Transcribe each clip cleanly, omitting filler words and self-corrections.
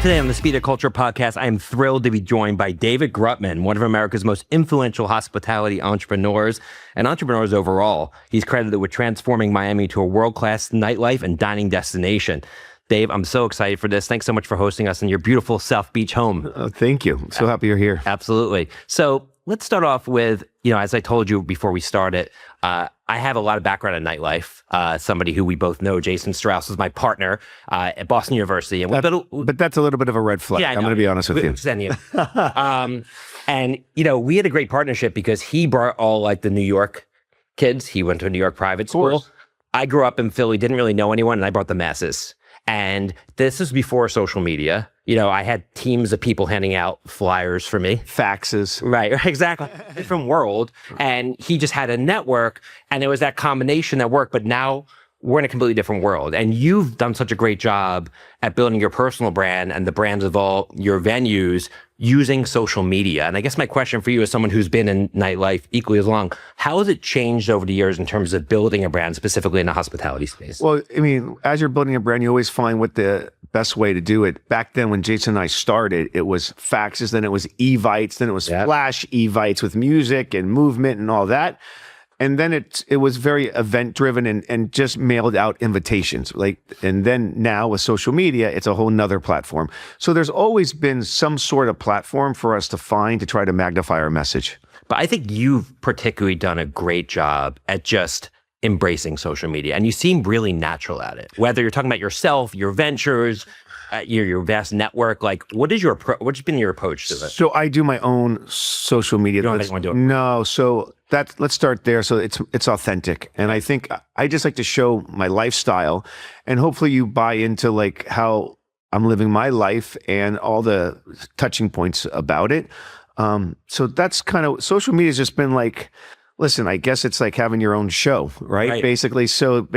Today on the Speed of Culture podcast, I am thrilled to be joined by David Grutman, one of America's most influential hospitality entrepreneurs and entrepreneurs overall. He's credited with transforming Miami to a world-class nightlife and dining destination. Dave, I'm so excited for this. Thanks so much for hosting us in your beautiful South Beach home. Thank you. I'm so happy you're here. Absolutely. So let's start off with, as I told you before we started, I have a lot of background in nightlife. Somebody who we both know, Jason Strauss, is my partner at Boston University. And but that's a little bit of a red flag. Yeah, I'm going to be honest with you. And, we had a great partnership because he brought all like the New York kids. He went to a New York private school. I grew up in Philly, didn't really know anyone, and I brought the masses. And this is before social media. I had teams of people handing out flyers for me. Faxes. Right, exactly. Different world. And he just had a network, and it was that combination that worked. But now we're in a completely different world. And you've done such a great job at building your personal brand and the brands of all your venues using social media. And I guess my question for you as someone who's been in nightlife equally as long, how has it changed over the years in terms of building a brand, specifically in the hospitality space? Well, as you're building a brand, you always find what the best way to do it. Back then when Jason and I started, it was faxes, then it was Evites, then it was flash Evites with music and movement and all that. And then it was very event driven and just mailed out invitations. And then now with social media, it's a whole nother platform. So there's always been some sort of platform for us to find to try to magnify our message. But I think you've particularly done a great job at just embracing social media, and you seem really natural at it. Whether you're talking about yourself, your ventures, your vast network, what's been your approach to it? So I do my own social media. You don't want to do it? No, so let's start there. So it's authentic, and I think I just like to show my lifestyle, and hopefully you buy into like how I'm living my life and all the touching points about it. So that's kind of social media has just been like. Listen, I guess it's like having your own show, right? Basically, so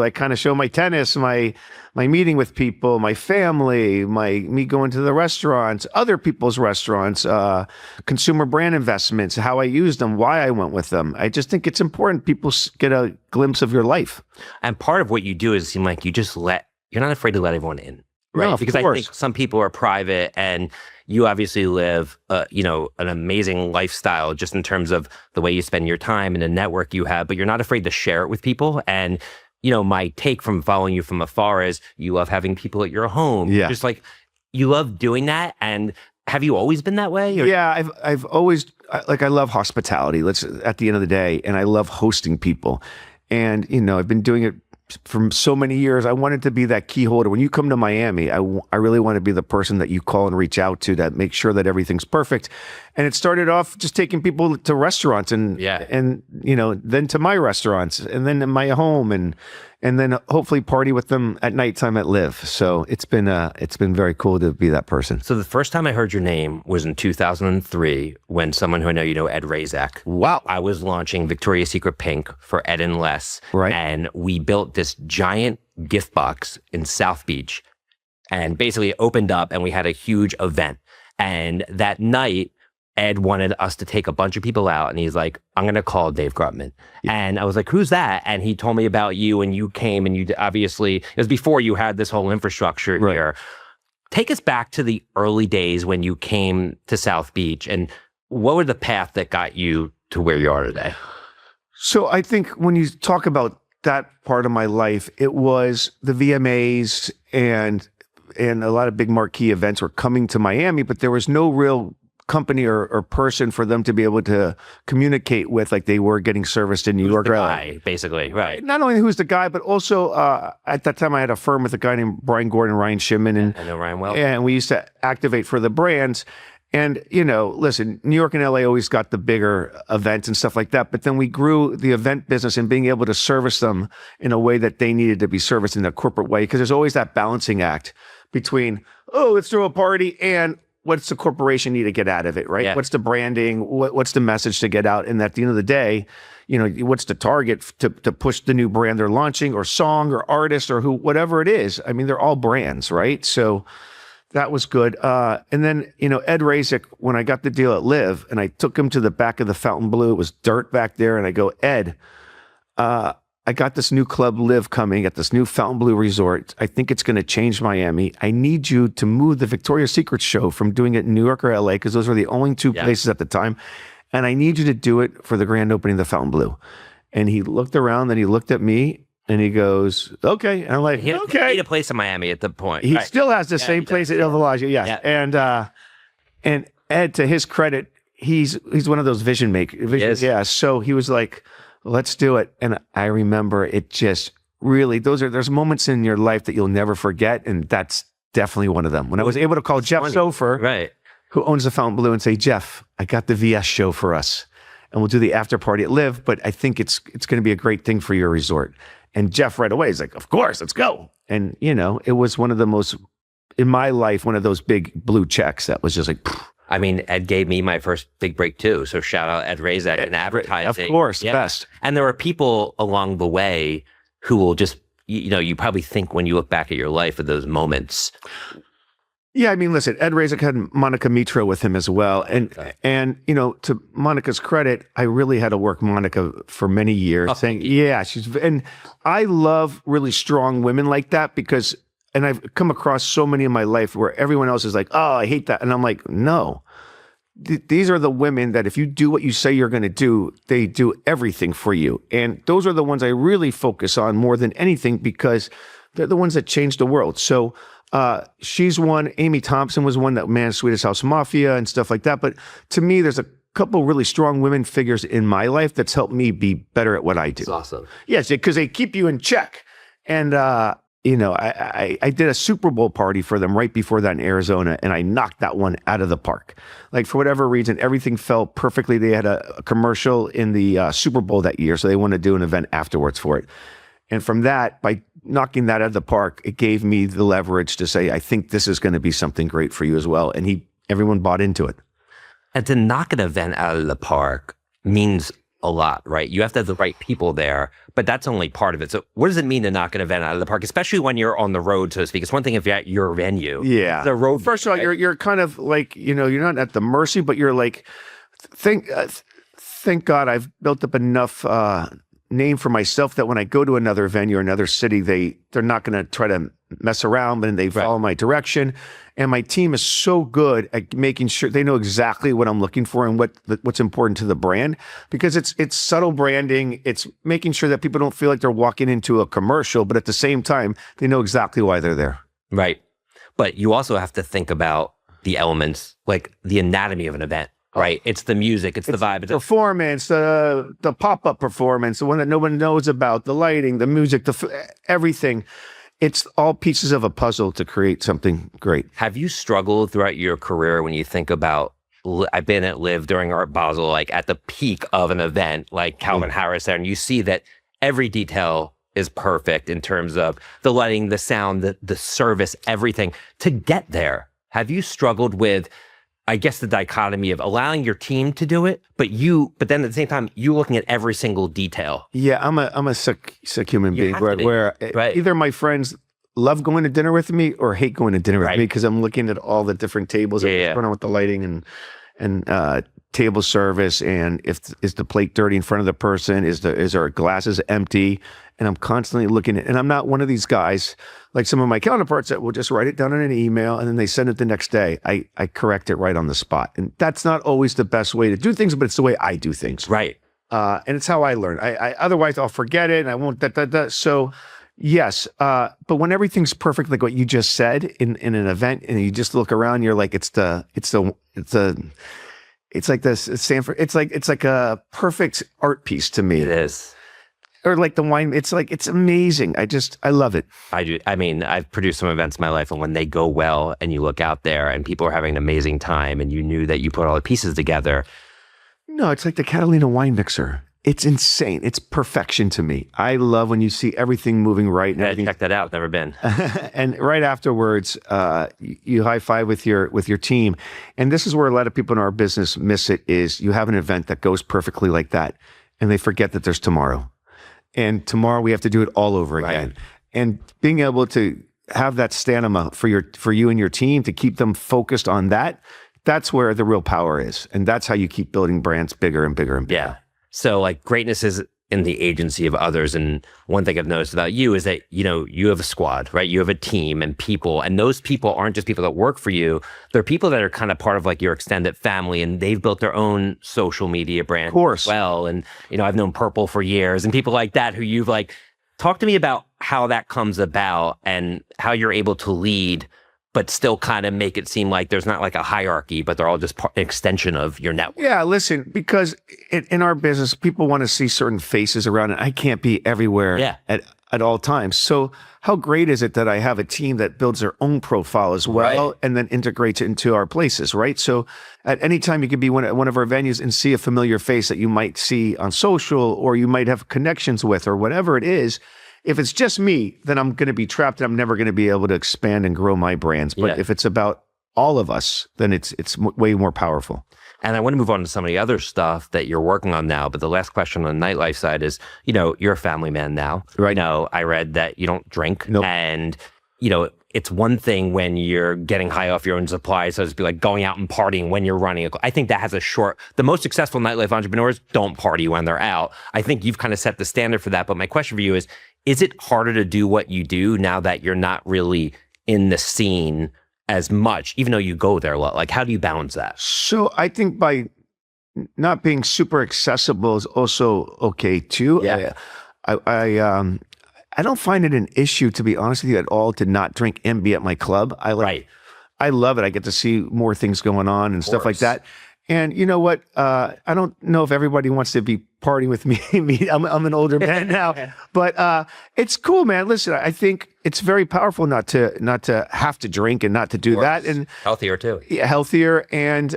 I kind of show my tennis, my meeting with people, my family, me going to the restaurants, other people's restaurants, consumer brand investments, how I used them, why I went with them. I just think it's important people get a glimpse of your life. And part of what you do is seem like you're not afraid to let everyone in, right? No, because I think some people are private, and you obviously live, an amazing lifestyle just in terms of the way you spend your time and the network you have, but you're not afraid to share it with people. And, my take from following you from afar is you love having people at your home. Yeah. Just like, you love doing that. And have you always been that way? Or? Yeah, I've always, I love hospitality, at the end of the day, and I love hosting people. And, I've been doing it for so many years. I wanted to be that key holder. When you come to Miami, I really want to be the person that you call and reach out to that make sure that everything's perfect. And it started off just taking people to restaurants and then to my restaurants and then to my home and then hopefully party with them at nighttime at Live. So it's been very cool to be that person. So the first time I heard your name was in 2003 when someone who I know, Ed Razak. Wow. I was launching Victoria's Secret Pink for Ed and Les. Right. And we built this giant gift box in South Beach and basically it opened up and we had a huge event. And that night, Ed wanted us to take a bunch of people out and he's like, I'm going to call Dave Grutman. Yeah. And I was like, who's that? And he told me about you and you came and you obviously, it was before you had this whole infrastructure here. Take us back to the early days when you came to South Beach and what were the path that got you to where you are today? So I think when you talk about that part of my life, it was the VMAs and a lot of big marquee events were coming to Miami, but there was no real company or person for them to be able to communicate with like they were getting serviced in New York. Guy, basically, right. Not only who's the guy, but also at that time I had a firm with a guy named Brian Gordon, Ryan Shimon. And I know Ryan well. And we used to activate for the brands. And, listen, New York and LA always got the bigger events and stuff like that. But then we grew the event business and being able to service them in a way that they needed to be serviced in a corporate way. Because there's always that balancing act between, let's throw a party and what's the corporation need to get out of it, right? Yeah. What's the branding? What's the message to get out? And at the end of the day, what's the target to push the new brand they're launching or song or artist or whatever it is. I mean, they're all brands, right? So that was good. And then, Ed Razak, when I got the deal at Live and I took him to the back of the Fountain Blue, it was dirt back there. And I go, Ed, I got this new Club Live coming at this new Fontainebleau resort. I think it's going to change Miami. I need you to move the Victoria's Secret show from doing it in New York or LA, because those were the only two places at the time. And I need you to do it for the grand opening of the Fontainebleau. And he looked around, then he looked at me, and he goes, okay. And I'm like, okay. He had a place in Miami at the point. He still has the same place at El Villaggio, yes. Yeah. And Ed, to his credit, he's one of those vision makers. Yeah. So he was like, let's do it. And I remember it just really, there's moments in your life that you'll never forget. And that's definitely one of them. When I was able to call Jeff Sofer, who owns the Fontainebleau, and say, Jeff, I got the VS show for us. And we'll do the after party at Live, but I think it's going to be a great thing for your resort. And Jeff right away is like, of course, let's go. And, it was one of the most, in my life, one of those big blue checks that was just like, phew. I mean, Ed gave me my first big break too. So shout out Ed Razak in advertising. Of course, best. And there are people along the way who will just, you probably think when you look back at your life of those moments. Yeah, I mean, listen, Ed Razak had Monica Mitro with him as well. And to Monica's credit, I really had to work Monica for many years saying, and I love really strong women like that because, and I've come across so many in my life where everyone else is like, oh, I hate that. And I'm like, no, these are the women that if you do what you say you're going to do, they do everything for you. And those are the ones I really focus on more than anything because they're the ones that change the world. So, she's one. Amy Thompson was one that managed Swedish House Mafia and stuff like that. But to me, there's a couple really strong women figures in my life that's helped me be better at what I do. That's awesome. Yes, because they keep you in check. And, I did a Super Bowl party for them right before that in Arizona, and I knocked that one out of the park. Like, for whatever reason, everything fell perfectly. They had a commercial in the Super Bowl that year, so they wanted to do an event afterwards for it. And from that, by knocking that out of the park, it gave me the leverage to say, I think this is going to be something great for you as well. And everyone bought into it. And to knock an event out of the park means a lot, right? You have to have the right people there, but that's only part of it. So what does it mean to knock an event out of the park, especially when you're on the road, so to speak? It's one thing if you're at your venue. Yeah. The road. First of all, you're kind of like, you're not at the mercy, but you're like, thank God I've built up enough name for myself that when I go to another venue or another city, they're not going to try to mess around, but they follow my direction. And my team is so good at making sure they know exactly what I'm looking for and what's important to the brand, because it's subtle branding. It's making sure that people don't feel like they're walking into a commercial, but at the same time, they know exactly why they're there. Right. But you also have to think about the elements, like the anatomy of an event. Right. It's the music. It's the vibe. It's performance, the pop-up performance, the one that no one knows about, the lighting, the music, everything. It's all pieces of a puzzle to create something great. Have you struggled throughout your career when you think about, I've been at Live during Art Basel, like at the peak of an event, like Calvin Harris there, and you see that every detail is perfect in terms of the lighting, the sound, the service, everything. To get there, have you struggled with, I guess, the dichotomy of allowing your team to do it, but then at the same time, you looking at every single detail? Yeah, I'm a sick human being where either my friends love going to dinner with me or hate going to dinner with me because I'm looking at all the different tables going on with the lighting and table service, and is the plate dirty in front of the person? Is our glasses empty? And I'm constantly looking at, and I'm not one of these guys like some of my counterparts that will just write it down in an email and then they send it the next day. I correct it right on the spot. And that's not always the best way to do things, but it's the way I do things. Right. And it's how I learn. I otherwise I'll forget it and I won't So yes. But when everything's perfect, like what you just said in an event, and you just look around, you're like, it's like this Stanford. It's like a perfect art piece to me. It is. Or like the wine, it's amazing. I love it. I do. I mean, I've produced some events in my life, and when they go well and you look out there and people are having an amazing time and you knew that you put all the pieces together. No, it's like the Catalina wine mixer. It's insane. It's perfection to me. I love when you see everything moving right. And check that out. Never been. And right afterwards, you high five with your team. And this is where a lot of people in our business miss it, is you have an event that goes perfectly like that and they forget that there's tomorrow. And tomorrow we have to do it all over again. And being able to have that stamina for you and your team to keep them focused on that, that's where the real power is. And that's how you keep building brands bigger and bigger and bigger. Yeah. So like greatness is in the agency of others. And one thing I've noticed about you is that, you have a squad, right? You have a team and people, and those people aren't just people that work for you. They're people that are kind of part of like your extended family, and they've built their own social media brand Of course. as well. And, I've known Purple for years and people like that who you've like, talk to me about how that comes about and how you're able to lead, but still kind of make it seem like there's not like a hierarchy, but they're all just an extension of your network. Yeah, listen, because in our business, people want to see certain faces around, and I can't be everywhere at all times. So how great is it that I have a team that builds their own profile as well, and then integrates it into our places, right? So at any time you could be at one of our venues and see a familiar face that you might see on social or you might have connections with or whatever it is. If it's just me, then I'm going to be trapped and I'm never going to be able to expand and grow my brands. But if it's about all of us, then it's way more powerful. And I want to move on to some of the other stuff that you're working on now. But the last question on the Nightlife side is, you're a family man now. Right. I read that you don't drink. Nope. And, it's one thing when you're getting high off your own supply, so to speak, like going out and partying when you're running. I think that has the most successful nightlife entrepreneurs don't party when they're out. I think you've kind of set the standard for that. But my question for you is it harder to do what you do now that you're not really in the scene as much, even though you go there a lot? Like, how do you balance that? So I think by not being super accessible is also okay too. Yeah. I don't find it an issue, to be honest with you, at all to not drink and be at my club. I love it. I get to see more things going on and stuff like that. And you know what? I don't know if everybody wants to be partying with me. I'm an older man now, but it's cool, man. Listen, I think it's very powerful not to have to drink and not to do that, and healthier too. Yeah, healthier. And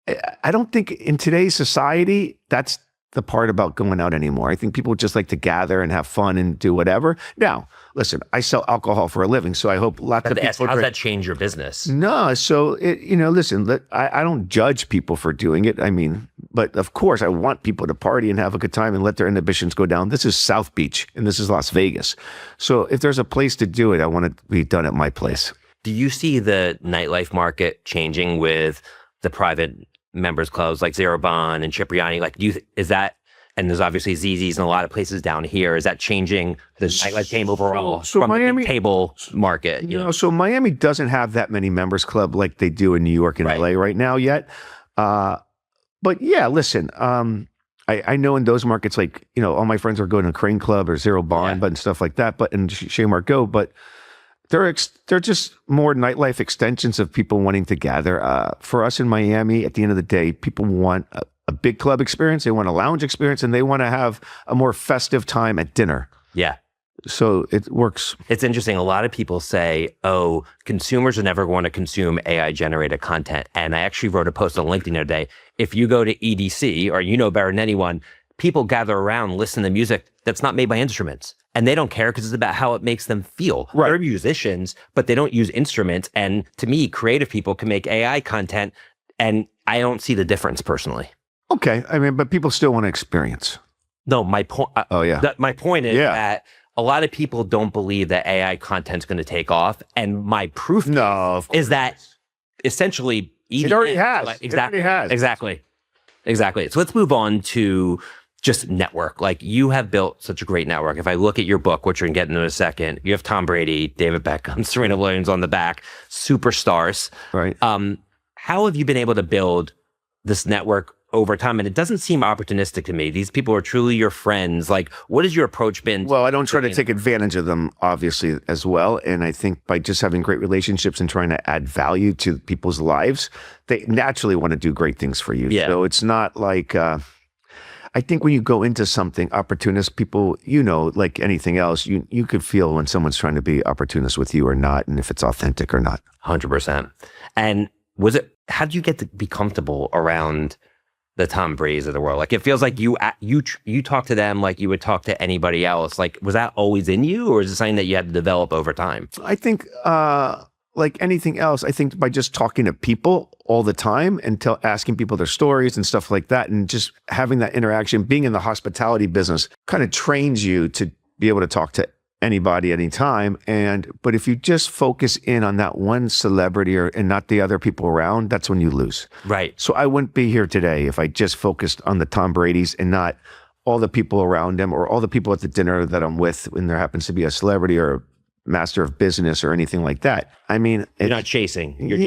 I don't think in today's society that's the part about going out anymore. I think people just like to gather and have fun and do whatever. Now, listen, I sell alcohol for a living, so I hope lots of people. How does that change your business? No, so listen, I don't judge people for doing it. I mean, but of course, I want people to party and have a good time and let their inhibitions go down. This is South Beach and this is Las Vegas, so if there's a place to do it, I want it to be done at my place. Do you see the nightlife market changing with the private members clubs like Zero Bond and Cipriani? Like, and there's obviously ZZ's in a lot of places down here. Is that changing the nightlife game overall so from Miami, the table market? So Miami doesn't have that many members club like they do in New York and LA right now yet. But yeah, listen, I know in those markets, like, all my friends are going to Crane Club or Zero Bond, but and stuff like that, but and Chez Margot, but they're just more nightlife extensions of people wanting to gather. For us in Miami, at the end of the day, people want a big club experience, they want a lounge experience, and they want to have a more festive time at dinner. Yeah. So it works. It's interesting. A lot of people say, consumers are never going to consume AI-generated content. And I actually wrote a post on LinkedIn the other day. If you go to EDC, or better than anyone, people gather around, listen to music that's not made by instruments. And they don't care because it's about how it makes them feel. Right. They're musicians, but they don't use instruments. And to me, creative people can make AI content, and I don't see the difference personally. Okay. I mean, but people still want to experience. No, my point. My point is that a lot of people don't believe that AI content is going to take off, and my proof is that essentially it already has. Exactly. It already has. Exactly. So let's move on to just network. Like, you have built such a great network. If I look at your book, which we're going to get into in a second, you have Tom Brady, David Beckham, Serena Williams on the back, superstars. Right. How have you been able to build this network over time? And it doesn't seem opportunistic to me. These people are truly your friends. Like, what has your approach been? Well, I don't try to take advantage of them, obviously, as well. And I think by just having great relationships and trying to add value to people's lives, they naturally want to do great things for you. Yeah. So it's not like, I think when you go into something opportunist, people, like anything else, you could feel when someone's trying to be opportunist with you or not, and if it's authentic or not. 100%. And how did you get to be comfortable around the Tom Brady's of the world? Like, it feels like you talk to them like you would talk to anybody else. Like, was that always in you, or is it something that you had to develop over time? I think, like anything else, I think by just talking to people all the time and asking people their stories and stuff like that, and just having that interaction, being in the hospitality business kind of trains you to be able to talk to anybody anytime. But if you just focus in on that one celebrity and not the other people around, that's when you lose. Right. So I wouldn't be here today if I just focused on the Tom Brady's and not all the people around them or all the people at the dinner that I'm with when there happens to be a celebrity or a master of business or anything like that. I mean, You're not chasing. You're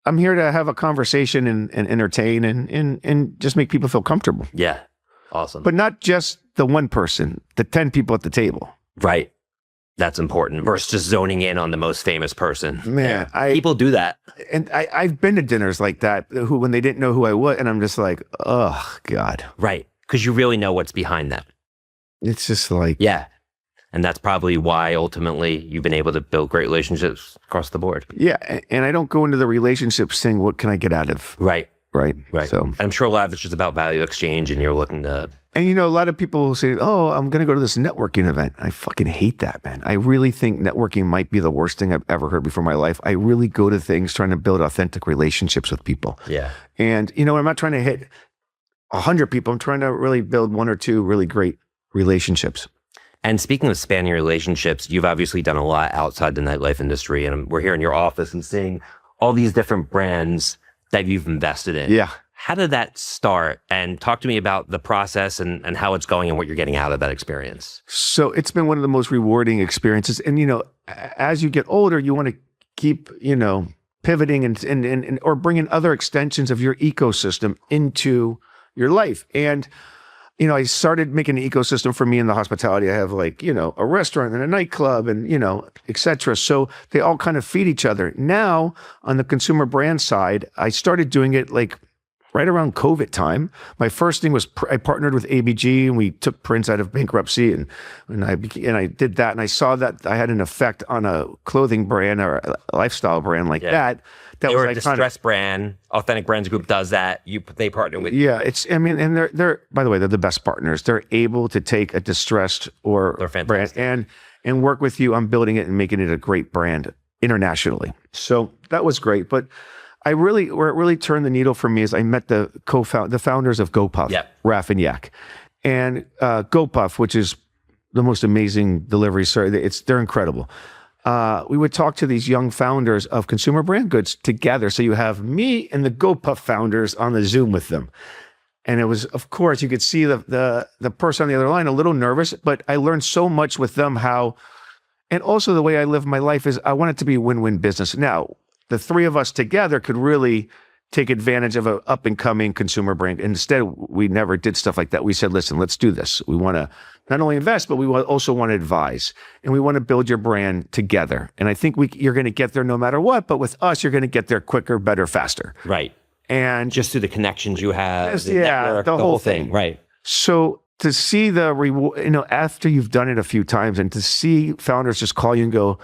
I'm here to have a conversation and entertain and just make people feel comfortable. Yeah. Awesome. But not just the one person, the 10 people at the table. Right. That's important versus just zoning in on the most famous person. Man, people do that. And I've been to dinners like that when they didn't know who I was. And I'm just like, oh, God. Right. Because you really know what's behind that. It's just like. Yeah. And that's probably why ultimately you've been able to build great relationships across the board. Yeah. And I don't go into the relationship saying, what can I get out of? Right. Right. So I'm sure a lot of it's just about value exchange and you're looking to. And a lot of people say, oh, I'm going to go to this networking event. I fucking hate that, man. I really think networking might be the worst thing I've ever heard before in my life. I really go to things trying to build authentic relationships with people. Yeah. And, I'm not trying to hit 100 people. I'm trying to really build one or two really great relationships. And speaking of spanning relationships, you've obviously done a lot outside the nightlife industry. And we're here in your office and seeing all these different brands that you've invested in. Yeah. How did that start? And talk to me about the process and how it's going and what you're getting out of that experience. So it's been one of the most rewarding experiences. And, as you get older, you want to keep, pivoting and or bringing other extensions of your ecosystem into your life. And, I started making an ecosystem for me in the hospitality. I have a restaurant and a nightclub and, et cetera. So they all kind of feed each other. Now on the consumer brand side, I started doing it right around COVID time. My first thing was I partnered with ABG and we took Prince out of bankruptcy and I did that. And I saw that I had an effect on a clothing brand or a lifestyle brand like that. That they was were a distressed brand. Authentic Brands Group does that. They partner with. Yeah, and they're by the way, they're the best partners. They're able to take a distressed or brand and work with you on building it and making it a great brand internationally. So that was great. But where it really turned the needle for me is I met the founders of GoPuff, Raf and Yak, and GoPuff, which is the most amazing delivery service. They're incredible. We would talk to these young founders of consumer brand goods together. So you have me and the GoPuff founders on the Zoom with them. And it was, of course, you could see the person on the other line a little nervous, but I learned so much with them and also the way I live my life is I want it to be a win-win business. Now, the three of us together could really take advantage of an up-and-coming consumer brand. Instead, we never did stuff like that. We said, listen, let's do this. We want to not only invest, but we also want to advise. And we want to build your brand together. And I think you're going to get there no matter what. But with us, you're going to get there quicker, better, faster. Right. And just through the connections you have. The whole thing. Right. So to see the reward, after you've done it a few times and to see founders just call you and go,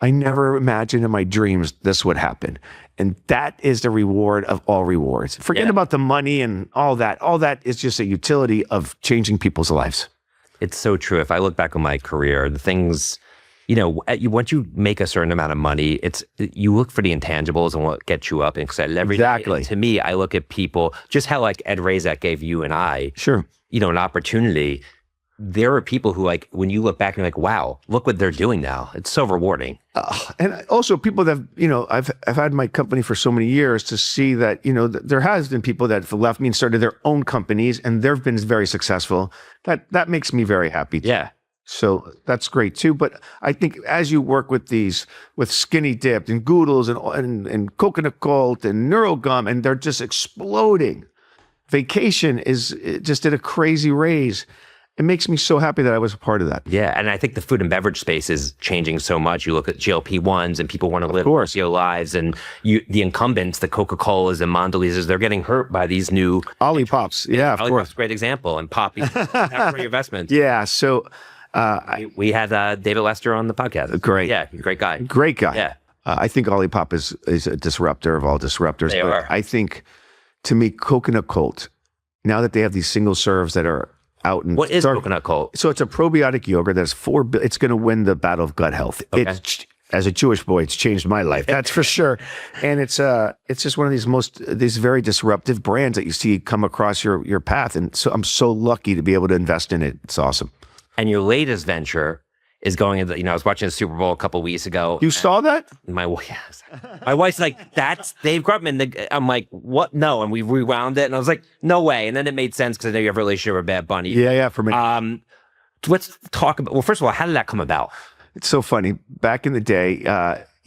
I never imagined in my dreams this would happen. And that is the reward of all rewards. Forget about the money and all that. All that is just a utility of changing people's lives. It's so true. If I look back on my career, the things, once you make a certain amount of money, you look for the intangibles and what gets you up and excited every day. And to me, I look at people, just how Ed Razak gave you and I, an opportunity. There are people who when you look back and you're like, wow, look what they're doing now. It's so rewarding. And also people that, I've had my company for so many years to see that, there has been people that have left me and started their own companies and they've been very successful. That makes me very happy. Yeah. So that's great too. But I think as you work with Skinny Dipped and Goodles and Coconut Cult and Neurogum, and they're just exploding. Vacation just did a crazy raise. It makes me so happy that I was a part of that. Yeah, and I think the food and beverage space is changing so much. You look at GLP-1s and people want to live healthier lives, and the incumbents, the Coca-Colas and Mondelez's, they're getting hurt by these new Olipop's. Yeah, of course. Great example, and Poppy, for your investments. Yeah, so we had David Lester on the podcast. Great, yeah, great guy. Great guy. Yeah, I think Olipop is a disruptor of all disruptors. They are. I think, to me, Coconut Cult. Now that they have these single serves that are out and what is Coconut Cult? So it's a probiotic yogurt that's it's going to win the battle of gut health. Okay. As a Jewish boy, it's changed my life. That's for sure. And it's just one of these very disruptive brands that you see come across your path. And so I'm so lucky to be able to invest in it. It's awesome. And your latest venture is going into, I was watching the Super Bowl a couple weeks ago. You saw that? My wife's like, that's Dave Grutman. I'm like, what? No. And we rewound it. And I was like, no way. And then it made sense because I know you have a relationship with Bad Bunny. Yeah. For me. Let's talk about, well, first of all, how did that come about? It's so funny. Back in the day,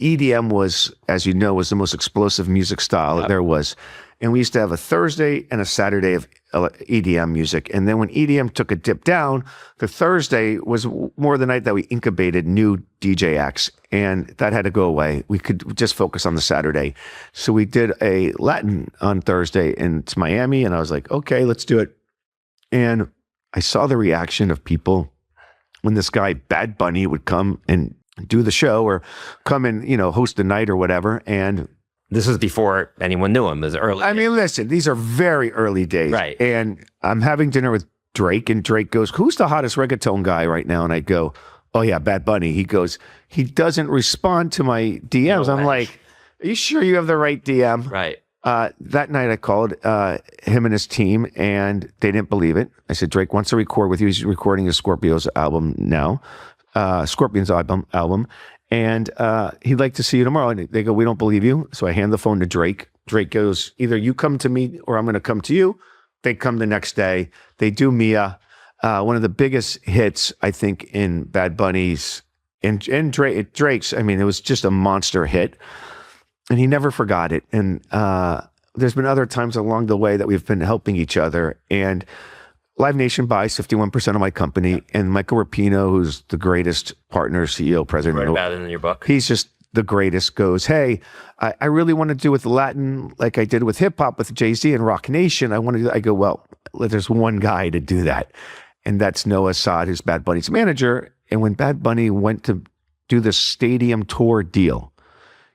EDM was, as you know, was the most explosive music style there was. And we used to have a Thursday and a Saturday of EDM music. And then when EDM took a dip down, the Thursday was more the night that we incubated new DJ acts. And that had to go away. We could just focus on the Saturday. So we did a Latin on Thursday in Miami. And I was like, okay, let's do it. And I saw the reaction of people when this guy, Bad Bunny, would come and do the show or come and, host the night or whatever. And this was before anyone knew him. It was early. I mean, listen, these are very early days. Right. And I'm having dinner with Drake, and Drake goes, who's the hottest reggaeton guy right now? And I go, oh yeah, Bad Bunny. He goes, he doesn't respond to my DMs. I'm like, are you sure you have the right DM? Right. That night I called him and his team, and they didn't believe it. I said, Drake wants to record with you. He's recording his Scorpions album now. And he'd like to see you tomorrow. And they go, we don't believe you. So I hand the phone to Drake. Drake goes, either you come to me or I'm going to come to you. They come the next day. They do Mia, one of the biggest hits, I think, in Bad Bunny's and Drake's. I mean, it was just a monster hit. And he never forgot it. And there's been other times along the way that we've been helping each other. And Live Nation buys 51% of my company, and Michael Rapino, who's the greatest partner, CEO, president. You wrote about it in your book. He's just the greatest. Goes, hey, I really want to do with Latin like I did with hip hop with Jay-Z and Rock Nation. I go, well, there's one guy to do that, and that's Noah Assad, who's Bad Bunny's manager. And when Bad Bunny went to do the stadium tour deal,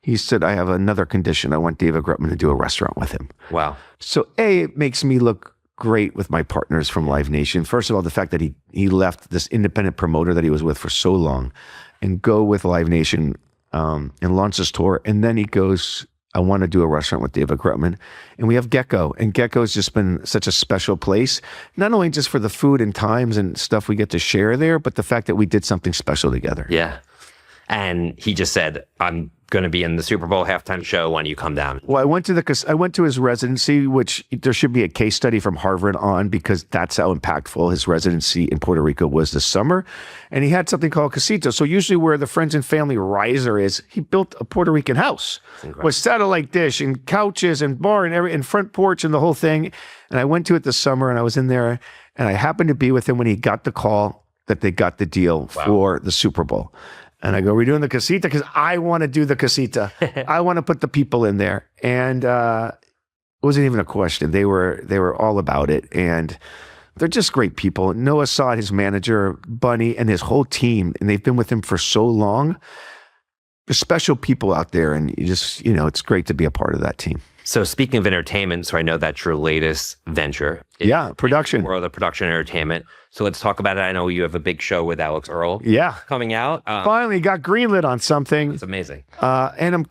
he said, I have another condition. I want David Grutman to do a restaurant with him. Wow. So it makes me look great with my partners from Live Nation. First of all, the fact that he left this independent promoter that he was with for so long and go with Live Nation and launch this tour. And then he goes, I want to do a restaurant with David Grutman. And we have Gecko. And Gecko's just been such a special place, not only just for the food and times and stuff we get to share there, but the fact that we did something special together. Yeah. And he just said, I'm going to be in the Super Bowl halftime show when you come down. Well, I went to his residency, which there should be a case study from Harvard on, because that's how impactful his residency in Puerto Rico was this summer. And he had something called Casita. So usually where the friends and family riser is, he built a Puerto Rican house with satellite dish and couches and bar and front porch and the whole thing. And I went to it this summer, and I was in there, and I happened to be with him when he got the call that they got the deal for the Super Bowl. And I go, we're doing the Casita because I want to do the Casita. I want to put the people in there. And it wasn't even a question. They were all about it. And they're just great people. Noah Assad, his manager, Bunny, and his whole team, and they've been with him for so long. There's special people out there, and you just, it's great to be a part of that team. So speaking of entertainment, so I know that's your latest venture. Production. World of production entertainment. So let's talk about it. I know you have a big show with Alex Earl. Coming out. Finally got greenlit on something. It's amazing. And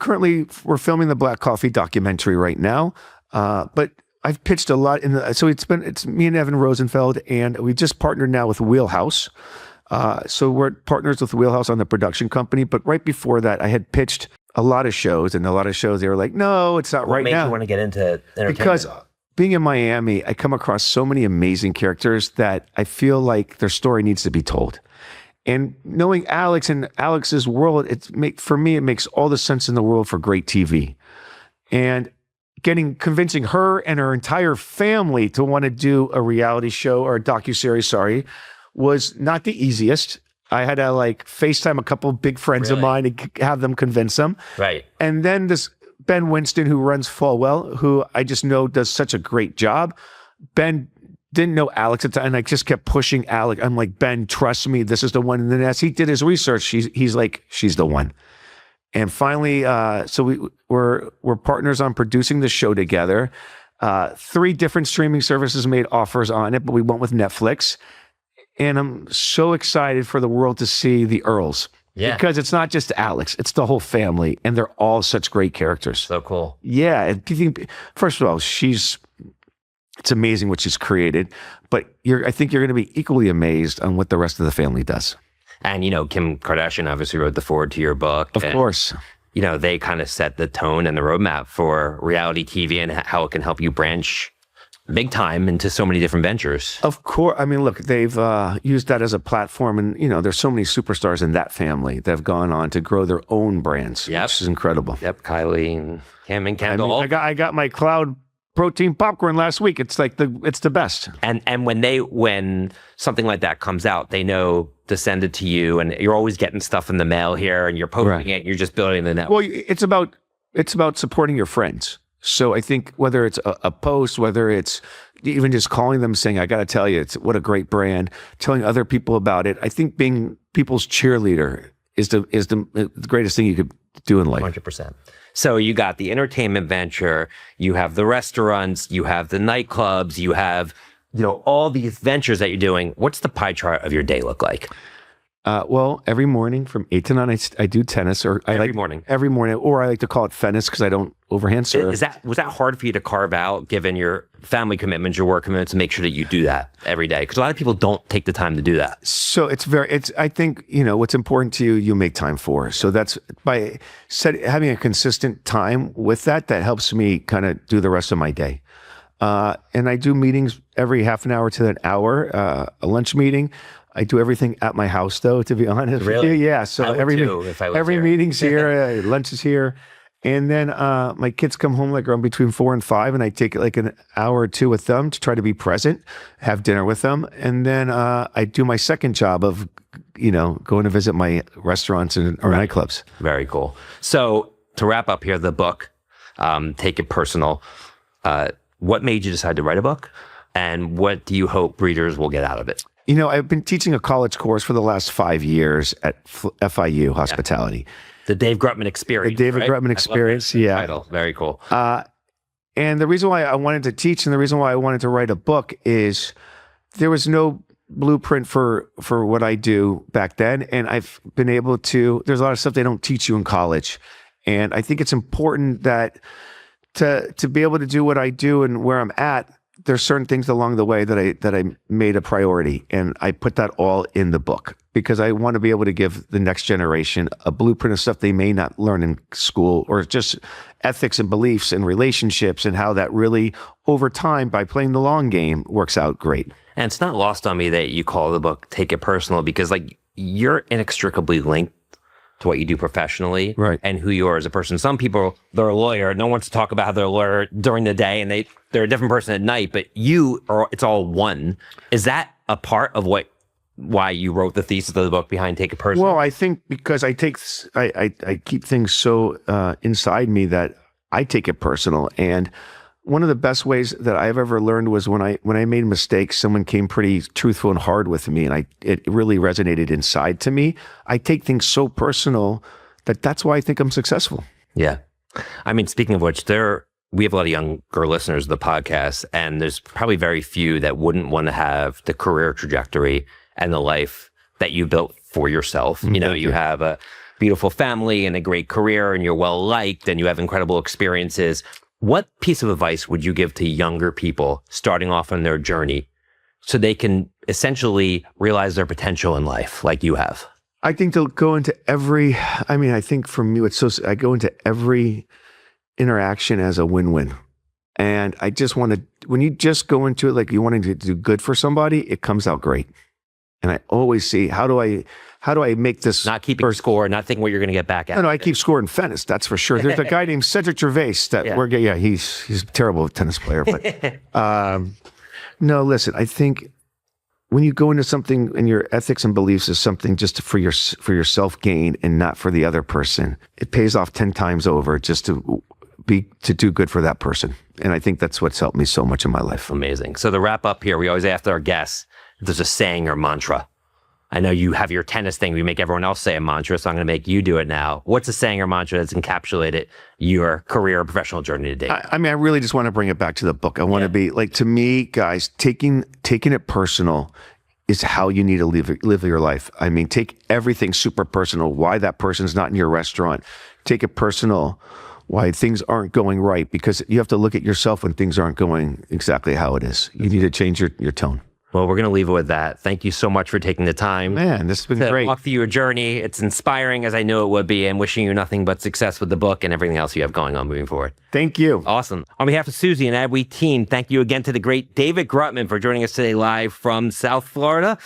we're filming the Black Coffee documentary right now. But I've pitched a lot it's me and Evan Rosenfeld, and we just partnered now with Wheelhouse. So we're partners with Wheelhouse on the production company. But right before that, I had pitched a lot of shows, and a lot of shows, they were like, no, it's not right now. What made you want to get into entertainment? Because being in Miami, I come across so many amazing characters that I feel like their story needs to be told. And knowing Alex and Alex's world, for me, it makes all the sense in the world for great TV. And convincing her and her entire family to want to do a reality show or a docuseries, was not the easiest. I had to FaceTime a couple of big friends of mine and have them convince them. Right. And then this Ben Winston, who runs Falwell, who I just know does such a great job. Ben didn't know Alex at the time, and I just kept pushing Alex. I'm like, Ben, trust me, this is the one. And then as he did his research, he's like, she's the one. And finally, so we're partners on producing the show together. 3 different streaming services made offers on it, but we went with Netflix. And I'm so excited for the world to see the Earls. Yeah. Because it's not just Alex, it's the whole family. And they're all such great characters. So cool. Yeah. And first of all, it's amazing what she's created. But I think you're going to be equally amazed on what the rest of the family does. And, Kim Kardashian obviously wrote the foreword to your book. Of course. They kind of set the tone and the roadmap for reality TV and how it can help you branch big time into so many different ventures. Of course. I mean, look, they've used that as a platform, and there's so many superstars in that family that have gone on to grow their own brands, which is incredible. Yep, Kylie and Kim and Kendall. I got my Cloud protein popcorn last week. It's like it's the best. And when something like that comes out, they know to send it to you, and you're always getting stuff in the mail here, and you're posting it. And you're just building the network. Well, it's about supporting your friends. So I think whether it's a post, whether it's even just calling them saying, I got to tell you, what a great brand, telling other people about it. I think being people's cheerleader is the greatest thing you could do in life. 100%. So you got the entertainment venture, you have the restaurants, you have the nightclubs, you have, all these ventures that you're doing. What's the pie chart of your day look like? Well, every morning from 8 to 9, I do tennis, or every morning, or I like to call it fennis because I don't overhand serve. Was that hard for you to carve out, given your family commitments, your work commitments, to make sure that you do that every day? Because a lot of people don't take the time to do that. So I think, what's important to you, you make time for. So that's by having a consistent time with that helps me kind of do the rest of my day. And I do meetings every half an hour to an hour, a lunch meeting. I do everything at my house, though, to be honest. Really? Yeah. So every meeting's here, lunch is here. And then my kids come home like around between 4 and 5, and I take like an hour or two with them to try to be present, have dinner with them. And then I do my second job of, going to visit my restaurants or nightclubs. Very cool. So to wrap up here, the book, Take It Personal. What made you decide to write a book? And what do you hope readers will get out of it? I've been teaching a college course for the last 5 years at FIU Hospitality. The Dave Grutman Experience. The David Grutman Experience, yeah. Title. Very cool. And the reason why I wanted to teach and the reason why I wanted to write a book is there was no blueprint for what I do back then. And I've been able to, there's a lot of stuff they don't teach you in college. And I think it's important that to be able to do what I do and where I'm at, there's certain things along the way that I made a priority, and I put that all in the book because I want to be able to give the next generation a blueprint of stuff they may not learn in school, or just ethics and beliefs and relationships, and how that really over time, by playing the long game, works out great. And it's not lost on me that you call the book Take It Personal, because you're inextricably linked to what you do professionally, right, and who you are as a person. Some people, they're a lawyer. No one wants to talk about how they're a lawyer during the day, and they're a different person at night. But it's all one. Is that a part of why you wrote the thesis of the book behind Take It Personal? Well, I think because I keep things so inside me that I take it personal. And one of the best ways that I've ever learned was when I made mistakes, someone came pretty truthful and hard with me, and it really resonated inside to me. I take things so personal that's why I think I'm successful. Yeah. I mean, speaking of which, we have a lot of younger listeners of the podcast, and there's probably very few that wouldn't want to have the career trajectory and the life that you built for yourself. You have a beautiful family and a great career, and you're well liked, and you have incredible experiences. What piece of advice would you give to younger people starting off on their journey so they can essentially realize their potential in life like you have? I think to go into I think for me, I go into every interaction as a win-win. And I just when you just go into it like you wanting to do good for somebody, it comes out great. And I always see, how do I make this? Not keeping score, not thinking what you're going to get back at. No, I keep scoring tennis. That's for sure. There's a guy named Cedric Gervais he's a terrible tennis player. But no, listen, I think when you go into something and your ethics and beliefs is something just for your self gain and not for the other person, it pays off 10 times over just to do good for that person. And I think that's what's helped me so much in my life. Amazing. So to wrap up here, we always ask our guests if there's a saying or mantra. I know you have your tennis thing. We make everyone else say a mantra, so I'm going to make you do it now. What's a saying or mantra that's encapsulated your career or professional journey to date? I really just want to bring it back to the book. I want to be to me, guys, taking it personal is how you need to live your life. I mean, take everything super personal. Why that person's not in your restaurant. Take it personal. Why things aren't going right, because you have to look at yourself when things aren't going exactly how it is. You need to change your tone. Well, we're going to leave it with that. Thank you so much for taking the time. Man, this has been to great. walk through your journey. It's inspiring, as I know it would be, and wishing you nothing but success with the book and everything else you have going on moving forward. Thank you. Awesome. On behalf of Suzy and Adweek team, thank you again to the great David Grutman for joining us today live from South Florida.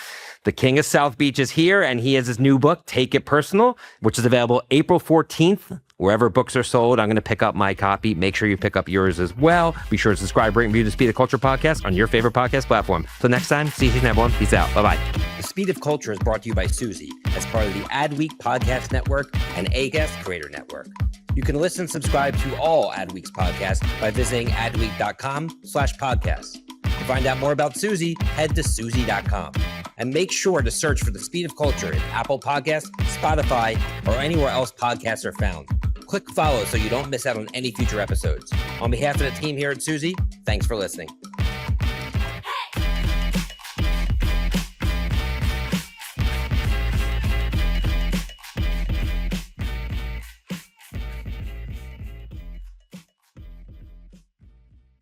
The King of South Beach is here, and he has his new book, Take It Personal, which is available April 14th. Wherever books are sold, I'm going to pick up my copy. Make sure you pick up yours as well. Be sure to subscribe, rate, and review the Speed of Culture podcast on your favorite podcast platform. Till next time, see you soon, everyone. Peace out. Bye-bye. The Speed of Culture is brought to you by Suzy as part of the Adweek Podcast Network and Acast Creator Network. You can listen and subscribe to all Adweek's podcasts by visiting adweek.com/podcasts. To find out more about Suzy, head to Suzy.com. And make sure to search for The Speed of Culture in Apple Podcasts, Spotify, or anywhere else podcasts are found. Click follow so you don't miss out on any future episodes. On behalf of the team here at Suzy, thanks for listening.